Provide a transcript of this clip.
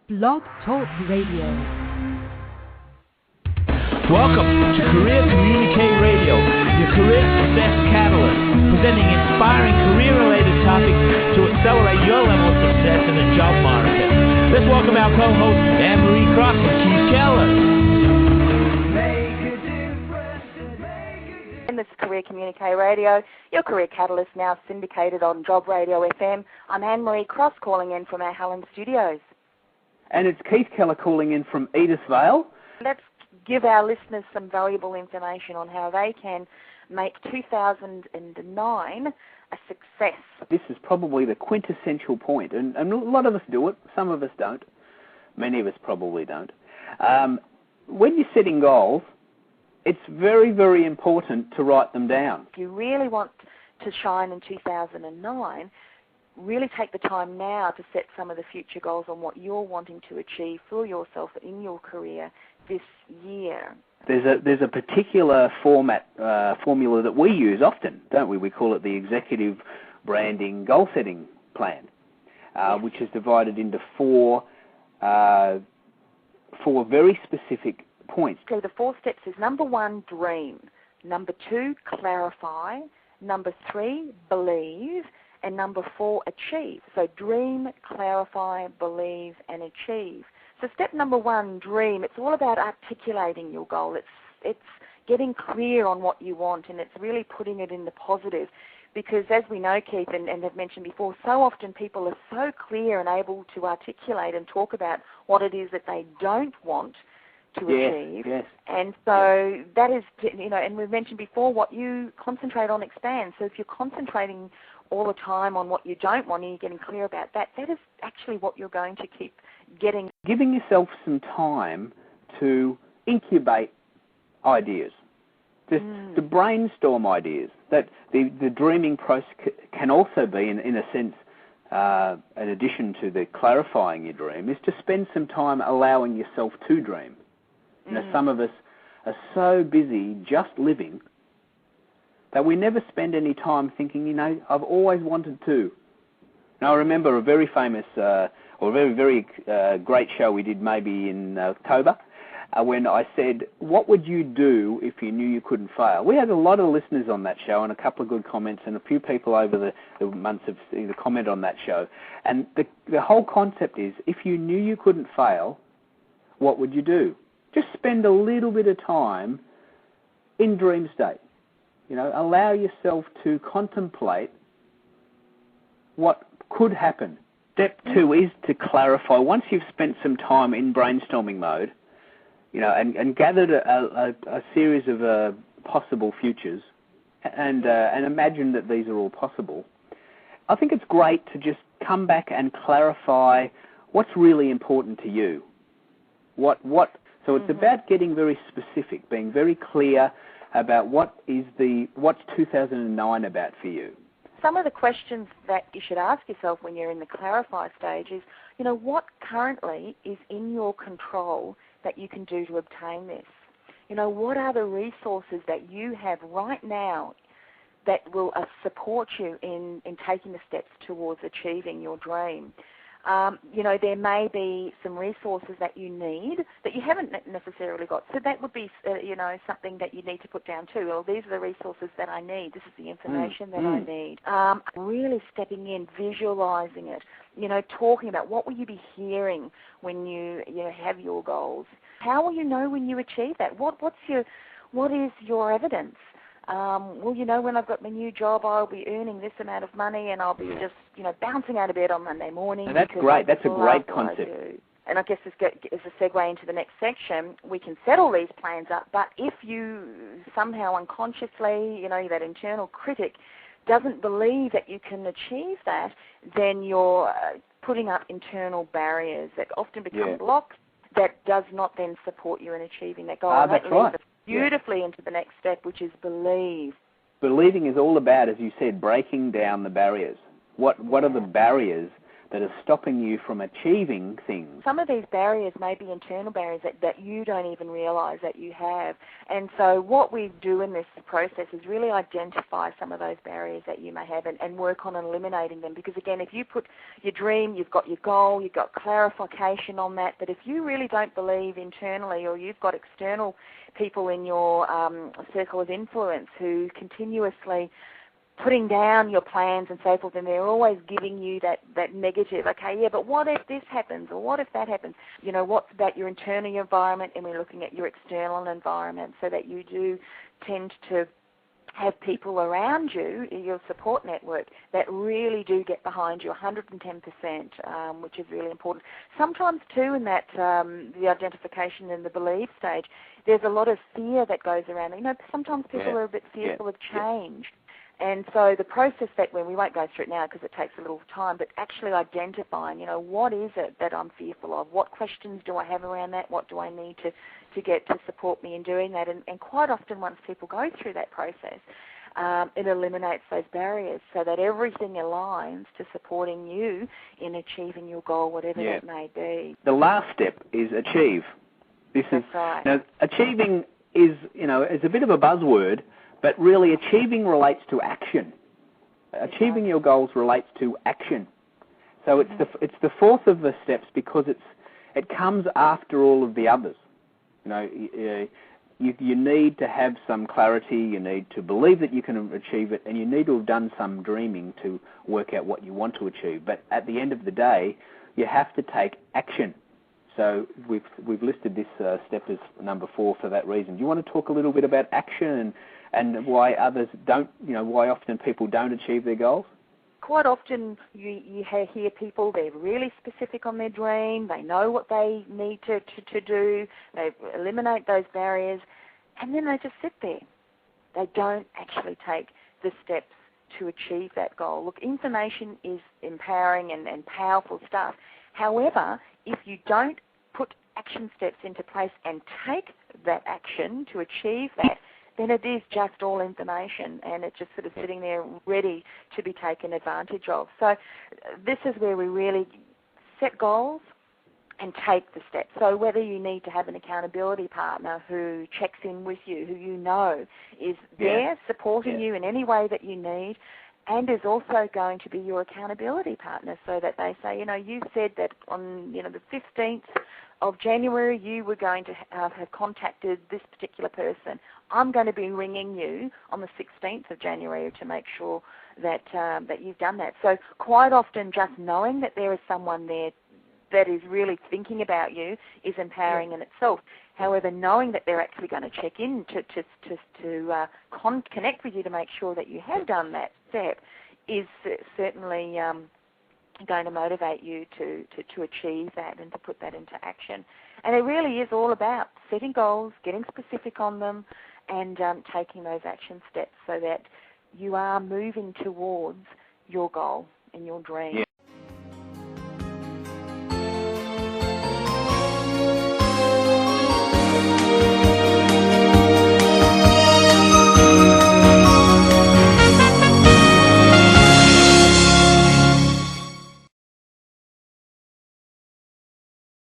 Blog Talk Radio. Welcome to Career Communiqué Radio, your career success catalyst, presenting inspiring career-related topics to accelerate your level of success in the job market. Let's welcome our co-hosts, Annemarie and Keith Keller. This is Career Communiqué Radio, your career catalyst, now syndicated on Job Radio FM. I'm Annemarie Cross calling in from our Helen studios. And it's Keith Keller calling in from Edithvale. Let's give our listeners some valuable information on how they can make 2009 a success. This is probably the quintessential point, and a lot of us do it, some of us don't. Many of us probably don't. When you're setting goals, it's very, very important to write them down. If you really want to shine in 2009, really take the time now to set some of the future goals on what you're wanting to achieve for yourself in your career this year. There's a particular formula that we use often, don't we? We call it the executive branding goal setting plan, which is divided into four very specific points. So the 4 steps is: number 1, dream; number 2, clarify; number 3, believe; and number 4, achieve. So dream, clarify, believe, and achieve. So step number 1, dream. It's all about articulating your goal. It's getting clear on what you want, and it's really putting it in the positive. Because as we know, Keith, and have mentioned before, so often people are so clear and able to articulate and talk about what it is that they don't want to achieve. Yes. And so that is, and we've mentioned before, what you concentrate on expands. So if you're concentrating all the time on what you don't want and you're getting clear about that, that is actually what you're going to keep getting. Giving yourself some time to incubate ideas, just to brainstorm ideas. That the dreaming process can also be, in a sense, in addition to the clarifying your dream, is to spend some time allowing yourself to dream. Some of us are so busy just living that we never spend any time thinking, I've always wanted to. Now, I remember a very famous, or very great show we did maybe in October, when I said, what would you do if you knew you couldn't fail? We had a lot of listeners on that show and a couple of good comments, and a few people over the months have commented on that show. And the whole concept is, if you knew you couldn't fail, what would you do? Just spend a little bit of time in dream state. Allow yourself to contemplate what could happen. Step 2 is to clarify. Once you've spent some time in brainstorming mode, and gathered a series of possible futures, and imagine that these are all possible, I think it's great to just come back and clarify what's really important to you. So it's about getting very specific, being very clear about what's 2009 about for you. Some of the questions that you should ask yourself when you're in the clarify stage is, what currently is in your control that you can do to obtain this? What are the resources that you have right now that will support you in taking the steps towards achieving your dream? There may be some resources that you need that you haven't necessarily got. So that would be, something that you need to put down too. Well, these are the resources that I need. This is the information that I need. Really stepping in, visualizing it, talking about what will you be hearing when you have your goals. How will you know when you achieve that? What is your evidence? When I've got my new job, I'll be earning this amount of money, and I'll be just, bouncing out of bed on Monday morning. And that's great. That's a great concept. And I guess as a segue into the next section, we can set all these plans up, but if you somehow unconsciously, that internal critic doesn't believe that you can achieve that, then you're putting up internal barriers that often become blocks that does not then support you in achieving that goal. That's right. Beautifully into the next step, which is believe. Believing is all about, as you said, breaking down the barriers. What are the barriers that are stopping you from achieving things. Some of these barriers may be internal barriers that you don't even realise that you have. And so what we do in this process is really identify some of those barriers that you may have and work on eliminating them. Because, again, if you put your dream, you've got your goal, you've got clarification on that, but if you really don't believe internally, or you've got external people in your circle of influence who continuously putting down your plans and so forth, and they're always giving you that negative, okay, yeah, but what if this happens, or what if that happens? You know, what's about your internal environment, and we're looking at your external environment, so that you do tend to have people around you, your support network, that really do get behind you 110%, which is really important. Sometimes, too, in that the identification and the belief stage, there's a lot of fear that goes around. You know, sometimes people are a bit fearful of change. And so the process that, when we won't go through it now because it takes a little time, but actually identifying, you know, what is it that I'm fearful of? What questions do I have around that? What do I need to get to support me in doing that? And quite often once people go through that process, it eliminates those barriers so that everything aligns to supporting you in achieving your goal, whatever that may be. The last step is achieve. That's right. Now, achieving is, you know, is a bit of a buzzword, but really achieving relates to action. Achieving your goals relates to action. So it's the fourth of the steps because it comes after all of the others. You know, you need to have some clarity, you need to believe that you can achieve it, and you need to have done some dreaming to work out what you want to achieve. But at the end of the day, you have to take action. So we've listed this step as number 4 for that reason. Do you want to talk a little bit about action and why others don't, you know, why often people don't achieve their goals? Quite often you hear people, they're really specific on their dream, they know what they need to do, they eliminate those barriers, and then they just sit there. They don't actually take the steps to achieve that goal. Look, information is empowering and powerful stuff. However, if you don't put action steps into place and take that action to achieve that, then it is just all information, and it's just sort of sitting there ready to be taken advantage of. So this is where we really set goals and take the steps. So whether you need to have an accountability partner who checks in with you, who you know is there supporting you in any way that you need, and is also going to be your accountability partner, so that they say, you know, you said that on, you know, the 15th of January you were going to have contacted this particular person. I'm going to be ringing you on the 16th of January to make sure that that you've done that. So quite often just knowing that there is someone there that is really thinking about you is empowering in itself. However, knowing that they're actually going to check in to connect with you to make sure that you have done that step is certainly going to motivate you to achieve that and to put that into action. And it really is all about setting goals, getting specific on them, and taking those action steps so that you are moving towards your goal and your dream.